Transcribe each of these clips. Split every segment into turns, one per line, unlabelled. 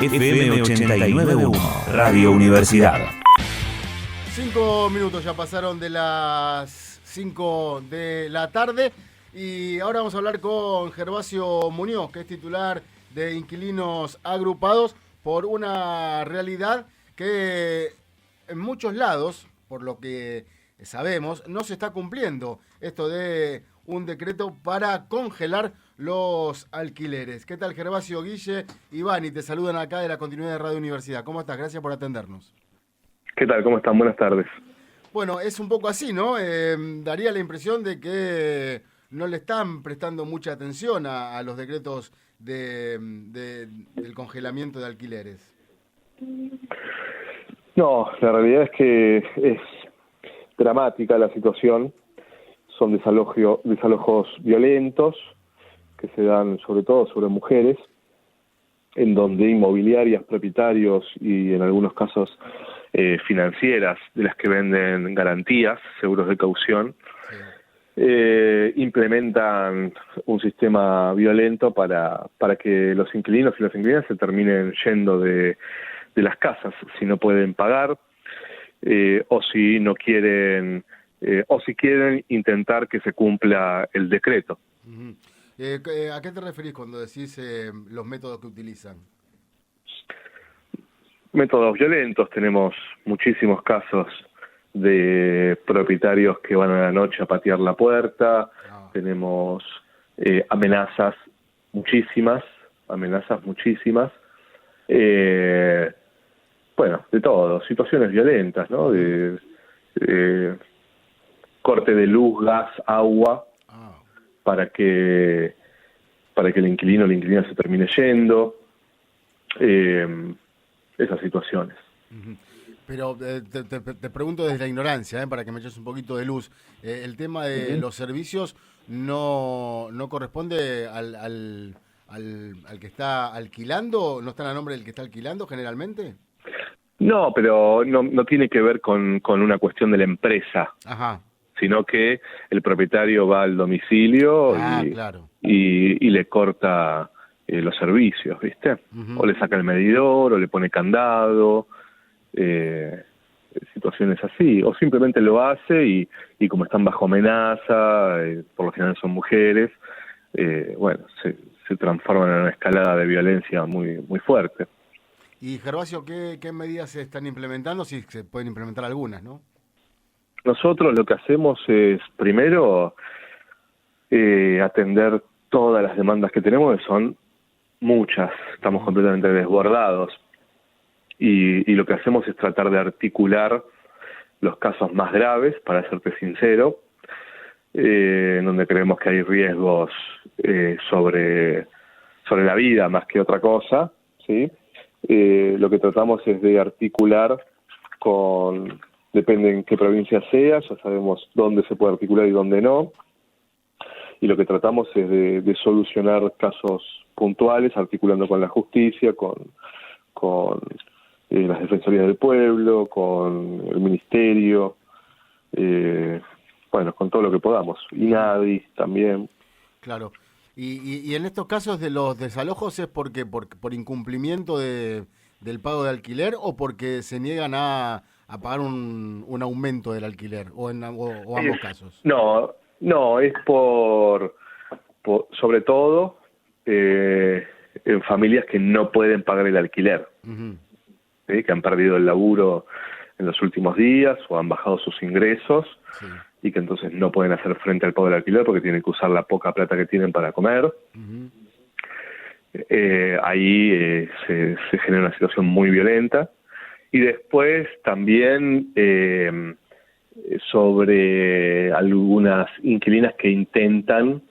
FM 89.1, Radio Universidad.
5 minutos ya pasaron de las 5 de la tarde y ahora vamos a hablar con Gervasio Muñoz, que es titular de Inquilinos Agrupados, por una realidad que en muchos lados, por lo que sabemos, no se está cumpliendo esto de un decreto para congelar los alquileres. ¿Qué tal, Gervasio? Guille, Iván, y te saludan acá de la Continuidad de Radio Universidad. ¿Cómo estás? Gracias por atendernos.
¿Qué tal? ¿Cómo están? Buenas tardes.
Bueno, es un poco así, ¿no? Daría la impresión de que no le están prestando mucha atención a los decretos del congelamiento de alquileres.
No, la realidad es que es dramática la situación. Son desalojos violentos que se dan sobre todo sobre mujeres, en donde inmobiliarias, propietarios y en algunos casos financieras de las que venden garantías, seguros de caución, implementan un sistema violento para que los inquilinos y las inquilinas se terminen yendo de las casas si no pueden pagar o si no quieren o si quieren intentar que se cumpla el decreto.
Uh-huh. ¿A qué te referís cuando decís los métodos que utilizan?
Métodos violentos. Tenemos muchísimos casos de propietarios que van a la noche a patear la puerta. Tenemos amenazas muchísimas. Bueno, de todo, situaciones violentas, ¿no? De corte de luz, gas, agua, para que el inquilino o la inquilina se termine yendo. Esas situaciones.
Uh-huh. Pero te pregunto desde la ignorancia, para que me eches un poquito de luz. El tema de los servicios no corresponde al que está alquilando, ¿no están a nombre del que está alquilando generalmente?
No, pero no tiene que ver con una cuestión de la empresa. Ajá. Sino que el propietario va al domicilio y le corta los servicios, ¿viste? Uh-huh. O le saca el medidor, o le pone candado, situaciones así, o simplemente lo hace y como están bajo amenaza, por lo general son mujeres, bueno, se transforman en una escalada de violencia muy, muy fuerte.
Y Gervasio, ¿qué medidas se están implementando? Si se pueden implementar algunas, ¿no?
Nosotros lo que hacemos es, primero, atender todas las demandas que tenemos, que son muchas, estamos completamente desbordados, y lo que hacemos es tratar de articular los casos más graves, para serte sincero, en donde creemos que hay riesgos sobre la vida más que otra cosa, ¿sí? Lo que tratamos es de articular depende en qué provincia sea, ya sabemos dónde se puede articular y dónde no, y lo que tratamos es de solucionar casos puntuales, articulando con la justicia, con las defensorías del pueblo, con el ministerio, bueno, con todo lo que podamos, INADI también.
Claro, y en estos casos de los desalojos es por incumplimiento del pago de alquiler o porque se niegan a pagar un aumento del alquiler, o ambos casos.
No, es por sobre todo en familias que no pueden pagar el alquiler,
uh-huh.
¿sí? Que han perdido el laburo en los últimos días o han bajado sus ingresos, sí, y que entonces no pueden hacer frente al pago del alquiler porque tienen que usar la poca plata que tienen para comer. Uh-huh. Ahí se genera una situación muy violenta. Y después también sobre algunas inquilinas que intentan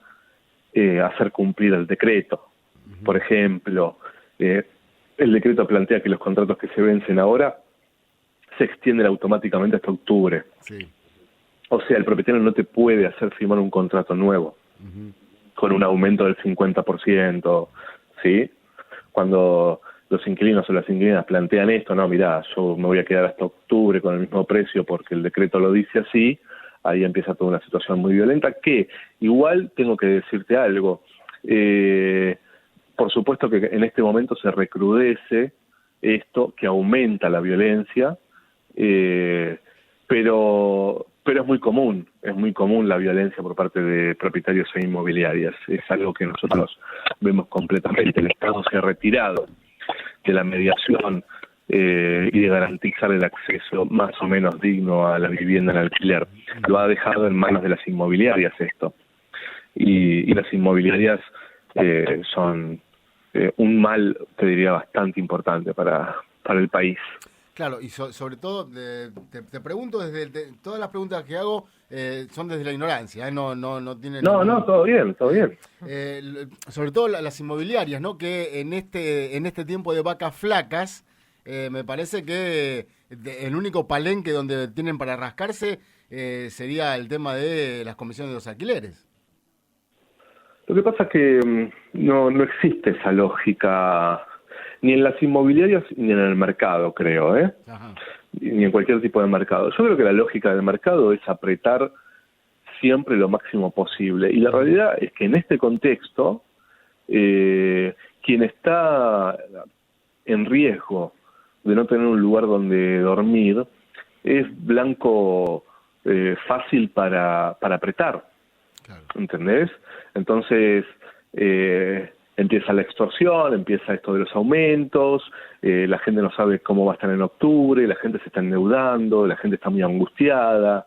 hacer cumplir el decreto. Uh-huh. Por ejemplo, el decreto plantea que los contratos que se vencen ahora se extienden automáticamente hasta octubre. Sí. O sea, el propietario no te puede hacer firmar un contrato nuevo, uh-huh, con un aumento del 50%, ¿sí? Cuando los inquilinos o las inquilinas plantean esto, no, mirá, yo me voy a quedar hasta octubre con el mismo precio porque el decreto lo dice así, ahí empieza toda una situación muy violenta, que igual tengo que decirte algo, por supuesto que en este momento se recrudece esto, que aumenta la violencia, pero es muy común la violencia por parte de propietarios e inmobiliarias. Es algo que nosotros vemos completamente. El Estado se ha retirado de la mediación y de garantizar el acceso más o menos digno a la vivienda en alquiler. Lo ha dejado en manos de las inmobiliarias esto. Y las inmobiliarias son un mal, te diría, bastante importante para el país.
Claro, y sobre todo, te pregunto, todas las preguntas que hago son desde la ignorancia, no tienen...
No, todo bien.
Sobre todo las inmobiliarias, ¿no? Que en este tiempo de vacas flacas, me parece que el único palenque donde tienen para rascarse sería el tema de las comisiones de los alquileres.
Lo que pasa es que no existe esa lógica ni en las inmobiliarias ni en el mercado, creo,
Ajá.
Ni en cualquier tipo de mercado. Yo creo que la lógica del mercado es apretar siempre lo máximo posible. Y la realidad es que en este contexto, quien está en riesgo de no tener un lugar donde dormir es blanco fácil para apretar.
Claro.
¿Entendés? Entonces, empieza la extorsión, empieza esto de los aumentos, la gente no sabe cómo va a estar en octubre, la gente se está endeudando, la gente está muy angustiada,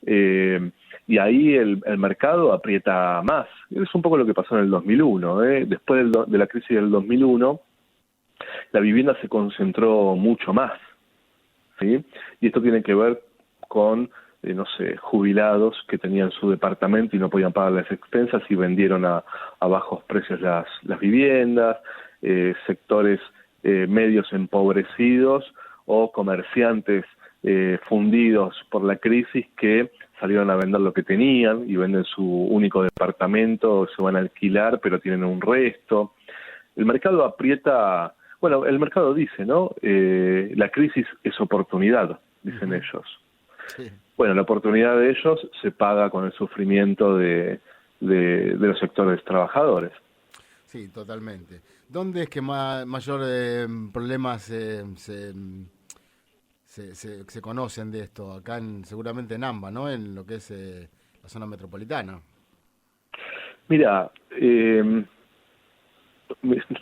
y ahí el mercado aprieta más. Es un poco lo que pasó en el 2001. Después de la crisis del 2001, la vivienda se concentró mucho más, ¿sí? Y esto tiene que ver con jubilados que tenían su departamento y no podían pagar las expensas y vendieron a bajos precios las viviendas, sectores medios empobrecidos o comerciantes fundidos por la crisis que salieron a vender lo que tenían y venden su único departamento, se van a alquilar pero tienen un resto. El mercado aprieta, bueno, el mercado dice, ¿no? La crisis es oportunidad, dicen ellos.
Sí.
Bueno, la oportunidad de ellos se paga con el sufrimiento de los sectores trabajadores.
Sí, totalmente. ¿Dónde es que mayor problemas se conocen de esto? Acá seguramente en AMBA, ¿no? En lo que es la zona metropolitana.
Mira,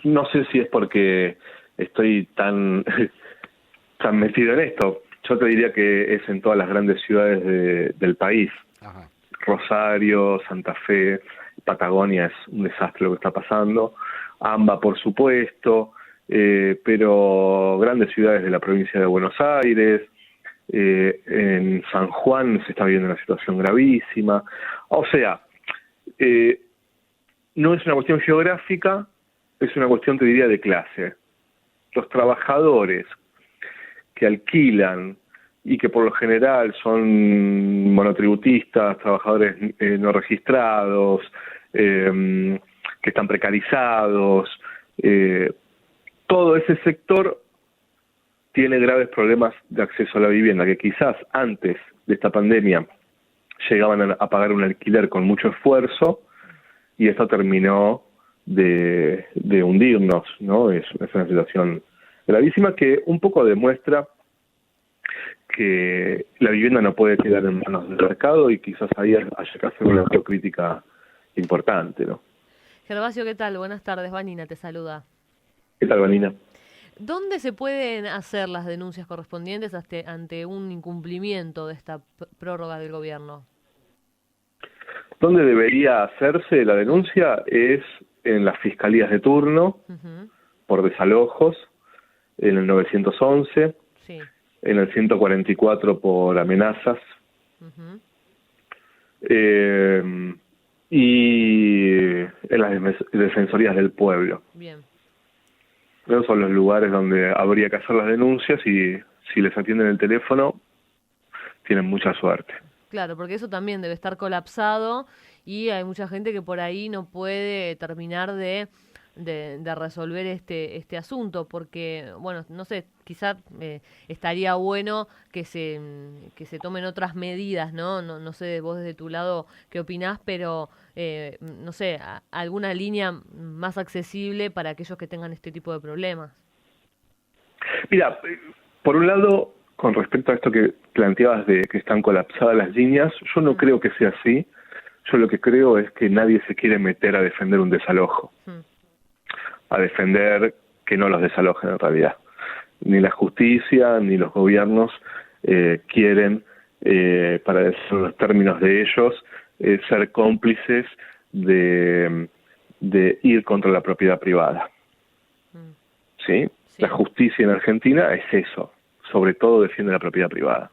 no sé si es porque estoy tan metido en esto. Yo te diría que es en todas las grandes ciudades del país.
Ajá.
Rosario, Santa Fe, Patagonia es un desastre lo que está pasando. AMBA, por supuesto, pero grandes ciudades de la provincia de Buenos Aires, en San Juan se está viviendo una situación gravísima. O sea, no es una cuestión geográfica, es una cuestión, te diría, de clase. Los trabajadores que alquilan y que por lo general son monotributistas, trabajadores no registrados, que están precarizados, todo ese sector tiene graves problemas de acceso a la vivienda, que quizás antes de esta pandemia llegaban a pagar un alquiler con mucho esfuerzo y esto terminó de hundirnos, ¿no? Es una situación gravísima que un poco demuestra que la vivienda no puede quedar en manos del mercado y quizás ahí haya que hacer una autocrítica importante, ¿no?
Gervasio, ¿qué tal? Buenas tardes, Vanina te saluda.
¿Qué tal, Vanina?
¿Dónde se pueden hacer las denuncias correspondientes ante un incumplimiento de esta prórroga del gobierno?
¿Dónde debería hacerse la denuncia? Es en las fiscalías de turno, por desalojos, en el 911,
sí,
en el 144 por amenazas, y en las defensorías del pueblo.
Bien.
Esos son los lugares donde habría que hacer las denuncias y si les atienden el teléfono, tienen mucha suerte.
Claro, porque eso también debe estar colapsado y hay mucha gente que por ahí no puede terminar de resolver este asunto, porque, bueno, no sé, quizá estaría bueno que se tomen otras medidas, ¿no? No sé vos desde tu lado qué opinás, pero, no sé, alguna línea más accesible para aquellos que tengan este tipo de problemas.
Mira, por un lado, con respecto a esto que planteabas de que están colapsadas las líneas, yo no creo que sea así. Yo lo que creo es que nadie se quiere meter a defender un desalojo, a defender que no los desalojen en realidad. Ni la justicia ni los gobiernos quieren, para decir los términos de ellos, ser cómplices de ir contra la propiedad privada. ¿Sí?
Sí.
La justicia en Argentina es eso, sobre todo defiende la propiedad privada,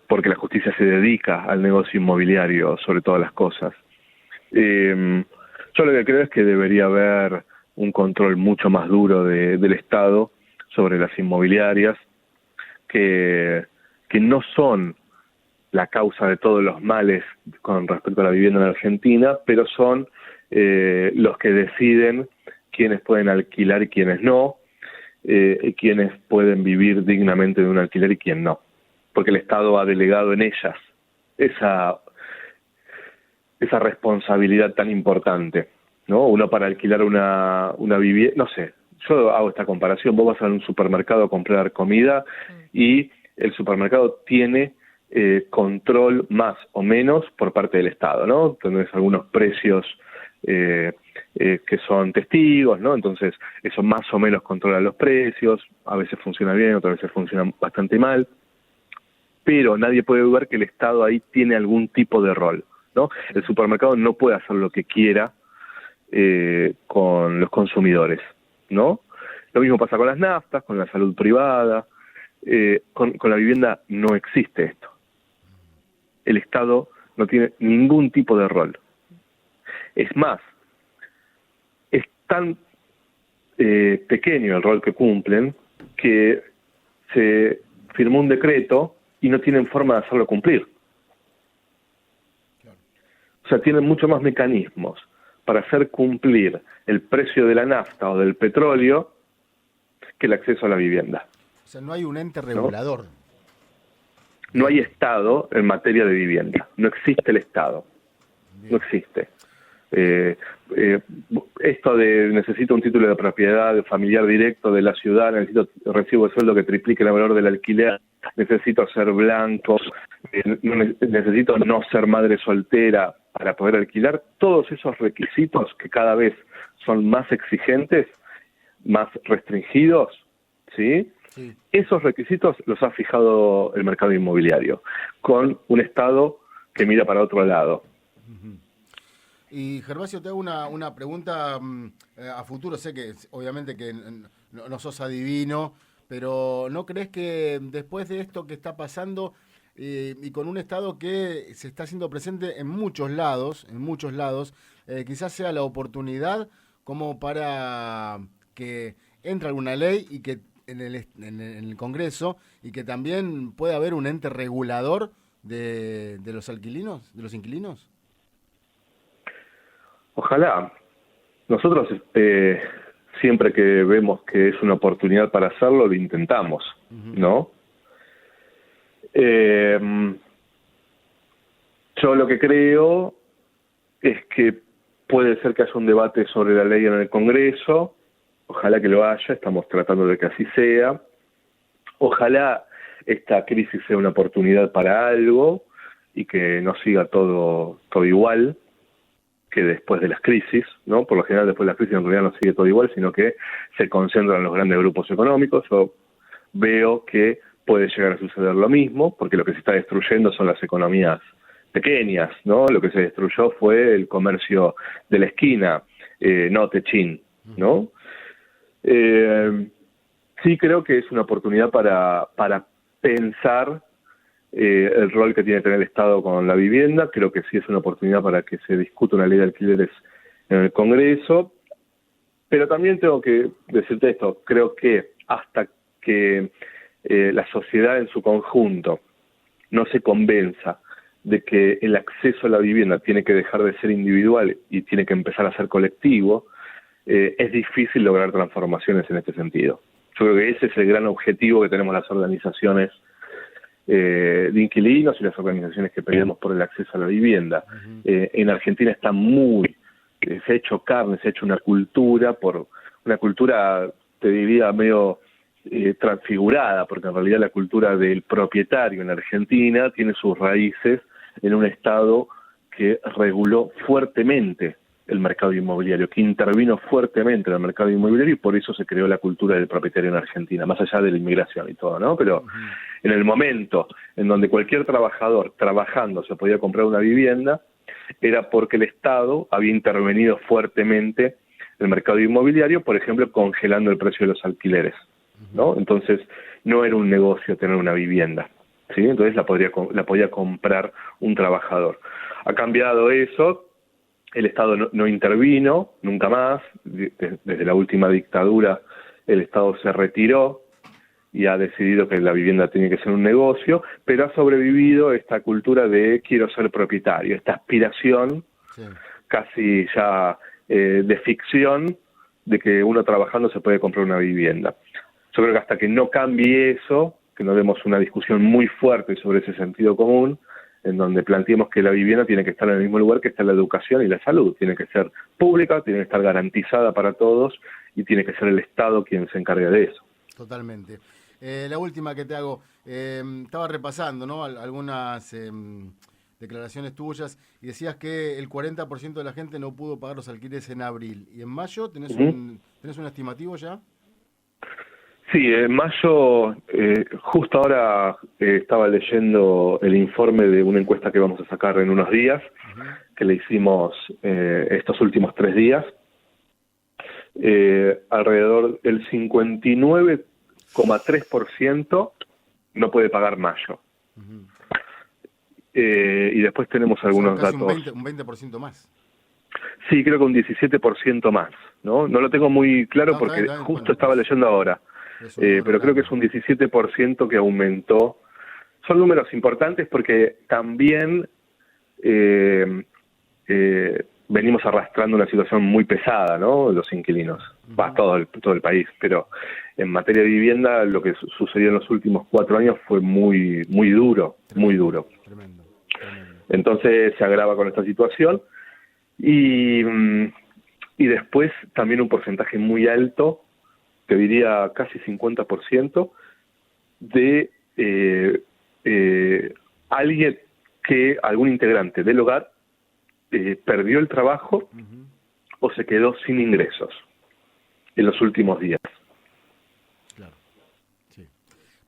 porque la justicia se dedica al negocio inmobiliario sobre todas las cosas. Yo lo que creo es que debería haber un control mucho más duro del Estado sobre las inmobiliarias, que no son la causa de todos los males con respecto a la vivienda en Argentina, pero son los que deciden quiénes pueden alquilar y quiénes no, y quiénes pueden vivir dignamente de un alquiler y quién no, porque el Estado ha delegado en ellas esa responsabilidad tan importante, ¿no? Uno para alquilar una vivienda, no sé, yo hago esta comparación, vos vas a un supermercado a comprar comida y el supermercado tiene control más o menos por parte del Estado, ¿no? Tenés algunos precios que son testigos, ¿no? Entonces eso más o menos controla los precios, a veces funciona bien, otras veces funciona bastante mal, pero nadie puede dudar que el Estado ahí tiene algún tipo de rol, ¿no? El supermercado no puede hacer lo que quiera con los consumidores, ¿no? Lo mismo pasa con las naftas, con la salud privada, con la vivienda no existe esto. El Estado no tiene ningún tipo de rol. Es más, es tan pequeño el rol que cumplen que se firmó un decreto y no tienen forma de hacerlo cumplir. O sea, tienen mucho más mecanismos para hacer cumplir el precio de la nafta o del petróleo que el acceso a la vivienda.
O sea, no hay un ente regulador.
No hay Estado en materia de vivienda. No existe el Estado. Bien. No existe. Esto de necesito un título de propiedad familiar directo de la ciudad, necesito recibo de sueldo que triplique el valor del alquiler, necesito ser blanco, necesito no ser madre soltera para poder alquilar, todos esos requisitos que cada vez son más exigentes, más restringidos, ¿sí? Sí. Esos requisitos los ha fijado el mercado inmobiliario, con un Estado que mira para otro lado.
Y Gervasio, te hago una pregunta a futuro. Sé que obviamente que no sos adivino, pero ¿no crees que después de esto que está pasando y con un Estado que se está haciendo presente en muchos lados, quizás sea la oportunidad como para que entre alguna ley y que en el Congreso y que también pueda haber un ente regulador de los inquilinos?
Ojalá. Nosotros siempre que vemos que es una oportunidad para hacerlo, lo intentamos, ¿no? Yo lo que creo es que puede ser que haya un debate sobre la ley en el Congreso. Ojalá que lo haya, estamos tratando de que así sea. Ojalá esta crisis sea una oportunidad para algo y que no siga todo igual que después de las crisis, ¿no? Por lo general después de las crisis en realidad no sigue todo igual, sino que se concentran en los grandes grupos económicos. Yo veo que puede llegar a suceder lo mismo, porque lo que se está destruyendo son las economías pequeñas, ¿no? Lo que se destruyó fue el comercio de la esquina, no Techín, ¿no? Sí creo que es una oportunidad para pensar el rol que tiene que tener el Estado con la vivienda. Creo que sí es una oportunidad para que se discuta una ley de alquileres en el Congreso, pero también tengo que decirte esto, creo que hasta que la sociedad en su conjunto no se convenza de que el acceso a la vivienda tiene que dejar de ser individual y tiene que empezar a ser colectivo, es difícil lograr transformaciones en este sentido. Yo creo que ese es el gran objetivo que tenemos las organizaciones de inquilinos y las organizaciones que peleamos por el acceso a la vivienda. En Argentina está se ha hecho carne, se ha hecho una cultura, te diría medio transfigurada, porque en realidad la cultura del propietario en Argentina tiene sus raíces en un Estado que reguló fuertemente el mercado inmobiliario, que intervino fuertemente en el mercado inmobiliario y por eso se creó la cultura del propietario en Argentina, más allá de la inmigración y todo, ¿no? Pero en el momento en donde cualquier trabajador trabajando se podía comprar una vivienda, era porque el Estado había intervenido fuertemente en el mercado inmobiliario, por ejemplo, congelando el precio de los alquileres, ¿no? Entonces, no era un negocio tener una vivienda, ¿sí? Entonces la podía comprar un trabajador. Ha cambiado eso. El Estado no intervino nunca más, desde la última dictadura el Estado se retiró y ha decidido que la vivienda tiene que ser un negocio, pero ha sobrevivido esta cultura de quiero ser propietario, esta aspiración casi ya de ficción de que uno trabajando se puede comprar una vivienda. Yo creo que hasta que no cambie eso, que no demos una discusión muy fuerte sobre ese sentido común, en donde planteemos que la vivienda tiene que estar en el mismo lugar que está la educación y la salud. Tiene que ser pública, tiene que estar garantizada para todos y tiene que ser el Estado quien se encargue de eso.
Totalmente. La última que te hago, estaba repasando, ¿no? Algunas declaraciones tuyas y decías que el 40% de la gente no pudo pagar los alquileres en abril. ¿Y en mayo tenés un estimativo ya?
Sí, en mayo, justo ahora estaba leyendo el informe de una encuesta que vamos a sacar en unos días, que le hicimos estos últimos 3 días. Alrededor del 59,3% no puede pagar mayo. Y después tenemos algunos
casi
datos.
Un 20% más.
Sí, creo que un 17% más, ¿no? No lo tengo muy claro porque justo estaba leyendo ahora. Pero creo que es un 17% que aumentó. Son números importantes porque también venimos arrastrando una situación muy pesada, ¿no? Los inquilinos, todo el país, pero en materia de vivienda lo que sucedió en los últimos 4 años fue muy duro, muy duro.
Tremendo.
Entonces se agrava con esta situación y después también un porcentaje muy alto, te diría casi 50%, de algún integrante del hogar perdió el trabajo o se quedó sin ingresos en los últimos días.
Claro, sí.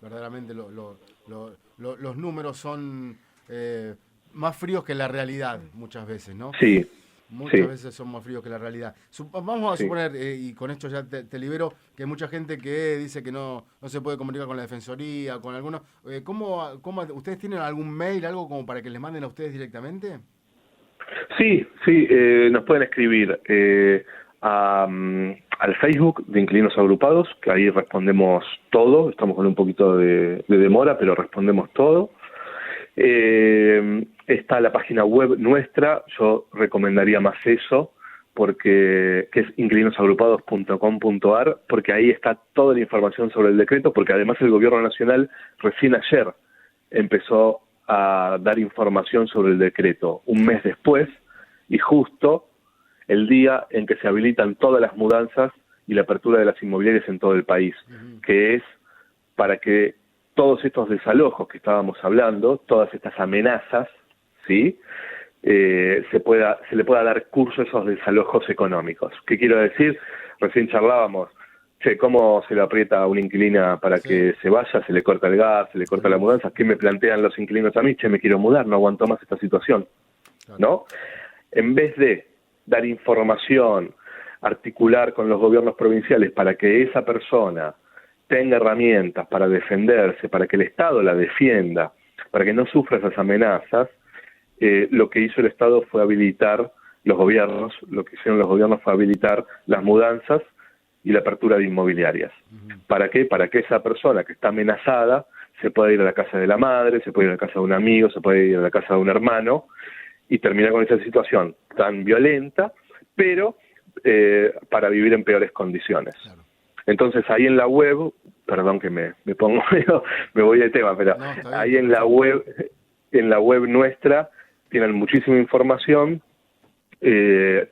Verdaderamente los números son más fríos que la realidad muchas veces, ¿no?
Sí.
Muchas veces son más fríos que la realidad. Vamos a suponer, y con esto ya te libero, que hay mucha gente que dice que no se puede comunicar con la Defensoría, con algunos. ¿Cómo ustedes tienen algún mail, algo como para que les manden a ustedes directamente?
Sí, nos pueden escribir al Facebook de Inquilinos Agrupados, que ahí respondemos todo. Estamos con un poquito de demora, pero respondemos todo. Está la página web nuestra, yo recomendaría más eso, que es inquilinosagrupados.com.ar, porque ahí está toda la información sobre el decreto, porque además el Gobierno Nacional recién ayer empezó a dar información sobre el decreto, un mes después, y justo el día en que se habilitan todas las mudanzas y la apertura de las inmobiliarias en todo el país, que es para que todos estos desalojos que estábamos hablando, todas estas amenazas, ¿sí? Se le pueda dar curso a esos desalojos económicos. ¿Qué quiero decir? Recién charlábamos, ¿cómo se le aprieta a una inquilina para que se vaya? Se le corta el gas, se le corta la mudanza. ¿Qué me plantean los inquilinos a mí? Me quiero mudar, no aguanto más esta situación, ¿no? En vez de dar información, articular con los gobiernos provinciales para que esa persona tenga herramientas para defenderse, para que el Estado la defienda, para que no sufra esas amenazas, lo que hizo el Estado fue habilitar lo que hicieron los gobiernos fue habilitar las mudanzas y la apertura de inmobiliarias. ¿Para qué? Para que esa persona que está amenazada se pueda ir a la casa de la madre, se puede ir a la casa de un amigo, se puede ir a la casa de un hermano y terminar con esa situación tan violenta, pero para vivir en peores condiciones. Claro. Entonces ahí en la web, perdón que me pongo, me voy de tema, pero ahí en la web nuestra tienen muchísima información,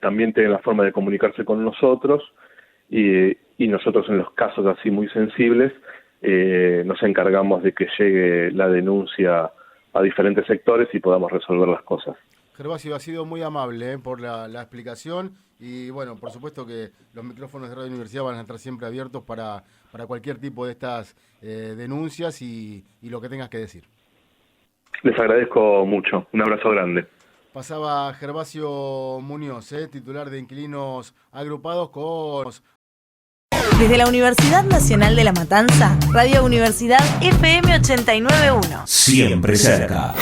también tienen la forma de comunicarse con nosotros y nosotros en los casos así muy sensibles nos encargamos de que llegue la denuncia a diferentes sectores y podamos resolver las cosas.
Gervasio, ha sido muy amable por la explicación y bueno, por supuesto que los micrófonos de Radio Universidad van a estar siempre abiertos para cualquier tipo de estas denuncias y lo que tengas que decir.
Les agradezco mucho. Un abrazo grande.
Pasaba Gervasio Muñoz, titular de Inquilinos Agrupados con...
Desde la Universidad Nacional de La Matanza, Radio Universidad FM 89.1.
Siempre cerca.